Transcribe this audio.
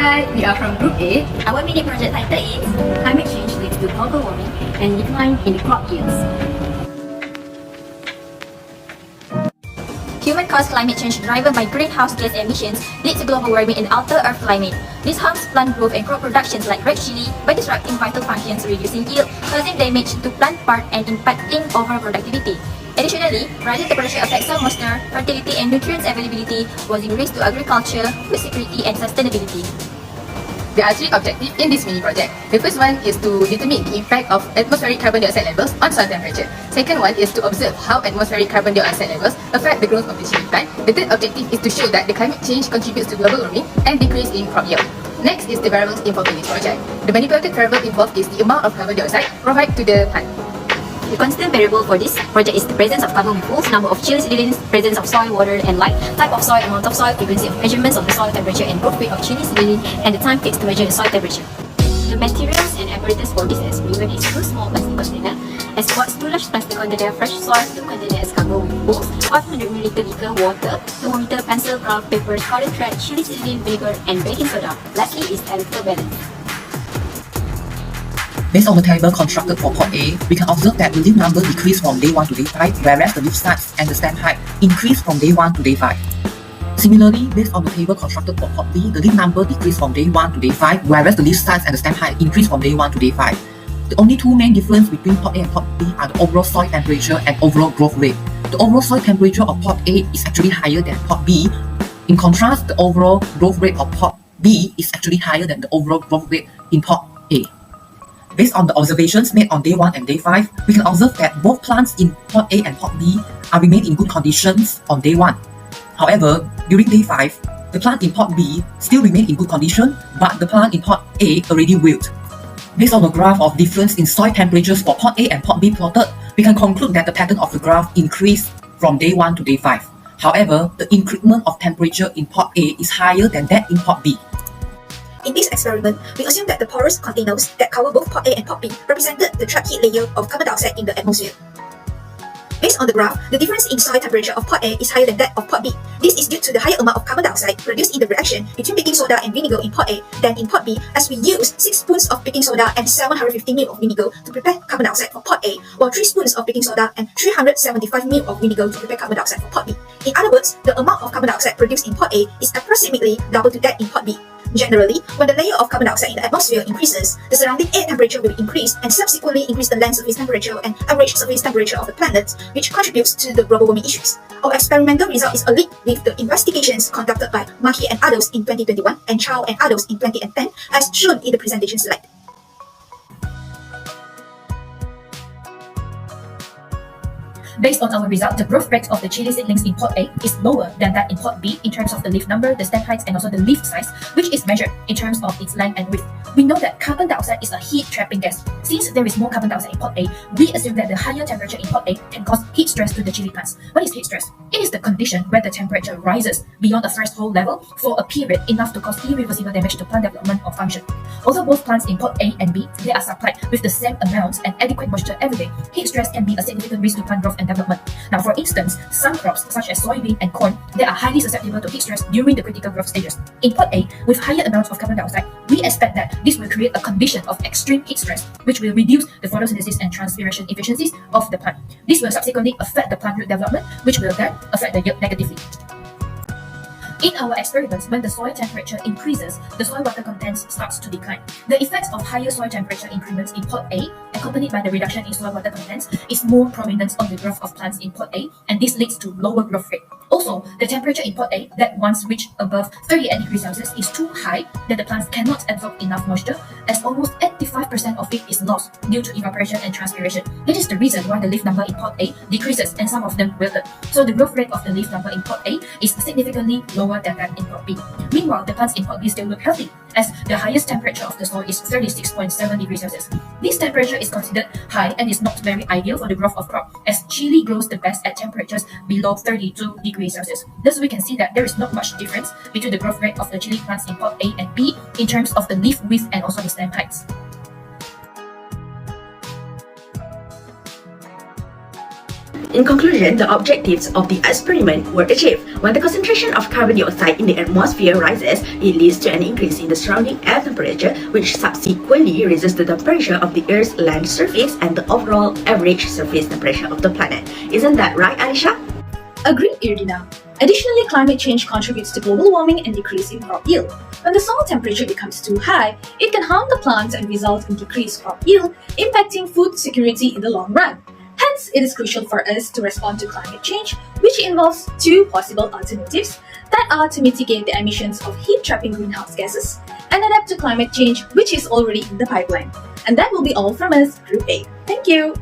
Hi, we are from Group A. Our mini project title is Climate change leads to global warming and decline in crop yields. Human-caused climate change driven by greenhouse gas emissions leads to global warming and alter Earth climate. This harms plant growth and crop productions like red chili by disrupting vital functions, reducing yield, causing damage to plant part and impacting overall productivity. Additionally, rising temperature affects soil moisture, fertility and nutrients availability, posing risk to agriculture, food security and sustainability. There are three objectives in this mini project. The first one is to determine the impact of atmospheric carbon dioxide levels on soil temperature. Second one is to observe how atmospheric carbon dioxide levels affect the growth of the chili plant. The third objective is to show that the climate change contributes to global warming and decrease in crop yield. Next is the variables involved in this project. The manipulated variable involved is the amount of carbon dioxide provided to the plant. The constant variable for this project is the presence of carbon molecules, number of chili seedlings, presence of soil, water and light, type of soil, amount of soil, frequency of measurements of the soil temperature and growth rate of chili seedling, and the time fixed to measure the soil temperature. The materials and apparatus for this experiment is two small plastic container, as well as two large plastic container fresh soil, two containers carbon molecules, 500 ml liquor water, thermometer, pencil, graph, paper, cotton thread, chili seedling, vinegar, and baking soda. Lastly is electrical balance. Based on the table constructed for pot A, we can observe that the leaf number decreased from day 1 to day 5, whereas the leaf size and the stem height increased from day 1 to day 5. Similarly, based on the table constructed for pot B, the leaf number decreased from day 1 to day 5, whereas the leaf size and the stem height increased from day 1 to day 5. The only two main differences between pot A and pot B are the overall soil temperature and overall growth rate. The overall soil temperature of pot A is actually higher than pot B. In contrast, the overall growth rate of pot B is actually higher than the overall growth rate in pot A. Based on the observations made on day 1 and day 5, we can observe that both plants in pot A and pot B are remain in good conditions on day 1. However, during day 5, the plant in pot B still remain in good condition, but the plant in pot A already wilt. Based on the graph of difference in soil temperatures for pot A and pot B plotted, we can conclude that the pattern of the graph increased from day 1 to day 5. However, the increment of temperature in pot A is higher than that in pot B. In this experiment, we assume that the porous containers that cover both pot A and pot B represented the trapped heat layer of carbon dioxide in the atmosphere. Based on the graph, the difference in soil temperature of pot A is higher than that of pot B. This is due to the higher amount of carbon dioxide produced in the reaction between baking soda and vinegar in pot A than in pot B, as we use 6 spoons of baking soda and 750 ml of vinegar to prepare carbon dioxide for pot A, while 3 spoons of baking soda and 375 ml of vinegar to prepare carbon dioxide for pot B. In other words, the amount of carbon dioxide produced in pot A is approximately double to that in pot B. Generally, when the layer of carbon dioxide in the atmosphere increases, the surrounding air temperature will increase and subsequently increase the land surface temperature and average surface temperature of the planet, which contributes to the global warming issues. Our experimental result is aligned with the investigations conducted by Mahi and others in 2021 and Chow and others in 2010, as shown in the presentation slide. Based on our result, the growth rate of the chili seedlings in pot A is lower than that in pot B in terms of the leaf number, the stem height, and also the leaf size, which is measured in terms of its length and width. We know that carbon dioxide is a heat-trapping gas. Since there is more carbon dioxide in pot A, we assume that the higher temperature in pot A can cause heat stress to the chili plants. What is heat stress? It is the condition where the temperature rises beyond a threshold level for a period enough to cause irreversible damage to plant development or function. Although both plants in pot A and B, they are supplied with the same amount and adequate moisture every day, heat stress can be a significant risk to plant growth and development. Now, for instance, some crops such as soybean and corn, they are highly susceptible to heat stress during the critical growth stages. In pot A, with higher amounts of carbon dioxide, we expect that this will create a condition of extreme heat stress, which will reduce the photosynthesis and transpiration efficiencies of the plant. This will subsequently affect the plant root development, which will then affect the yield negatively. In our experiments, when the soil temperature increases, the soil water content starts to decline. The effects of higher soil temperature increments in pot A, accompanied by the reduction in soil water content, is more prominent on the growth of plants in pot A, and this leads to lower growth rate. Also, the temperature in pot A that once reached above 38 degrees Celsius is too high that the plants cannot absorb enough moisture, as almost 85% of it is lost due to evaporation and transpiration. This is the reason why the leaf number in pot A decreases and some of them wilted. So the growth rate of the leaf number in pot A is significantly lower than that in pot B. Meanwhile, the plants in pot B still look healthy, as the highest temperature of the soil is 36.7 degrees Celsius. This temperature is considered high and is not very ideal for the growth of crop, as chili grows the best at temperatures below 32 degrees Celsius. Thus, we can see that there is not much difference between the growth rate of the chili plants in pot A and B in terms of the leaf width and also the stem heights. In conclusion, the objectives of the experiment were achieved. When the concentration of carbon dioxide in the atmosphere rises, it leads to an increase in the surrounding air temperature, which subsequently raises the temperature of the Earth's land surface and the overall average surface temperature of the planet. Isn't that right, Alisha? Agreed, Irdina. Additionally, climate change contributes to global warming and decrease in crop yield. When the soil temperature becomes too high, it can harm the plants and result in decreased crop yield, impacting food security in the long run. Hence, it is crucial for us to respond to climate change, which involves two possible alternatives that are to mitigate the emissions of heat-trapping greenhouse gases and adapt to climate change, which is already in the pipeline. And that will be all from us, Group A. Thank you!